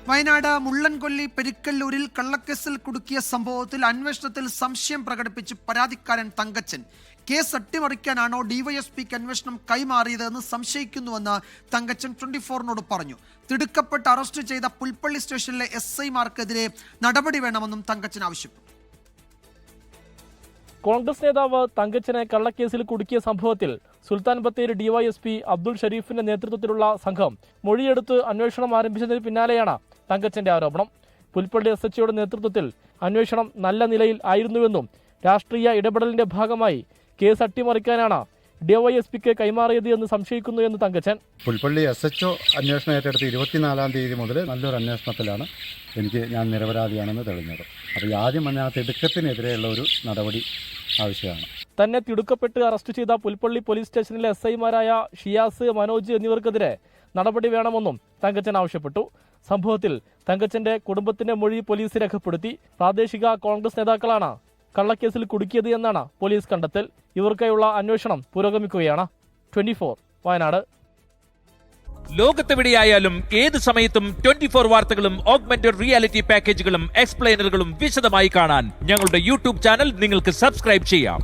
വയനാട് മുള്ളൻകൊല്ലി പെരിക്കല്ലൂരിൽ കള്ളക്കേസിൽ കുടുക്കിയ സംഭവത്തിൽ അന്വേഷണത്തിൽ സംശയം പ്രകടിപ്പിച്ച് പരാതിക്കാരൻ തങ്കച്ചൻ കേസ് അട്ടിമറിക്കാനാണോ ഡിവൈഎസ്പിക്ക് അന്വേഷണം കൈമാറിയതെന്ന് സംശയിക്കുന്നുവെന്ന് തങ്കച്ചൻ 24-നോട് പറഞ്ഞു. തിടുക്കപ്പെട്ട് അറസ്റ്റ് ചെയ്ത പുൽപ്പള്ളി സ്റ്റേഷനിലെ SI-മാർക്കെതിരെ നടപടി വേണമെന്നും തങ്കച്ചൻ ആവശ്യപ്പെട്ടു. കോൺഗ്രസ് നേതാവ് തങ്കച്ചനെ കള്ളക്കേസിൽ കുടുക്കിയ സംഭവത്തിൽ സുൽത്താൻ ബത്തേരി ഡിവൈഎസ്പി അബ്ദുൾ ഷരീഫിന്റെ നേതൃത്വത്തിലുള്ള സംഘം മൊഴിയെടുത്ത് അന്വേഷണം ആരംഭിച്ചതിന് പിന്നാലെയാണ് തങ്കച്ചന്റെ ആരോപണം. പുൽപ്പള്ളി SHOയുടെ നേതൃത്വത്തിൽ അന്വേഷണം നല്ല നിലയിൽ ആയിരുന്നുവെന്നും രാഷ്ട്രീയ ഇടപെടലിന്റെ ഭാഗമായി കേസ് അട്ടിമറിക്കാനാണ് ഡിവൈഎസ്പിക്ക് കൈമാറിയത് എന്ന് സംശയിക്കുന്നു എന്ന് തങ്കച്ചൻ. പുൽപ്പള്ളി SHO അന്വേഷണം ഏറ്റെടുത്ത് 24-ാം തീയതി മുതൽ നല്ലൊരു അന്വേഷണത്തിലാണ് ഞാൻ നിരപരാധിയാണെന്ന് തെളിഞ്ഞത്. അപ്പോൾ ആദ്യം ആ തിടുക്കത്തിനെതിരെയുള്ള ഒരു നടപടി ആവശ്യമാണ്. തന്നെ തിടുക്കപ്പെട്ട് അറസ്റ്റ് ചെയ്ത പുൽപ്പള്ളി പോലീസ് സ്റ്റേഷനിലെ SI-മാരായ ഷിയാസ്, മനോജ് എന്നിവർക്കെതിരെ നടപടി വേണമെന്നും തങ്കച്ചൻ ആവശ്യപ്പെട്ടു. സംഭവത്തിൽ തങ്കച്ചന്റെ കുടുംബത്തിന്റെ മൊഴി പോലീസ് രേഖപ്പെടുത്തി. പ്രാദേശിക കോൺഗ്രസ് നേതാക്കളാണ് കള്ളക്കേസിൽ കുടുക്കിയത് എന്നാണ് പോലീസ് കണ്ടെത്തൽ. ഇവർക്കായുള്ള അന്വേഷണം പുരോഗമിക്കുകയാണ്. 24 വയനാട്. ലോകത്തെവിടെയായാലും ഏത് സമയത്തും 24 വാർത്തകളും ഓഗ്മെന്റഡ് റിയാലിറ്റി പാക്കേജുകളും എക്സ്പ്ലെയിനറുകളും വിശദമായി കാണാൻ ഞങ്ങളുടെ YouTube ചാനൽ നിങ്ങൾക്ക് സബ്സ്ക്രൈബ് ചെയ്യാം.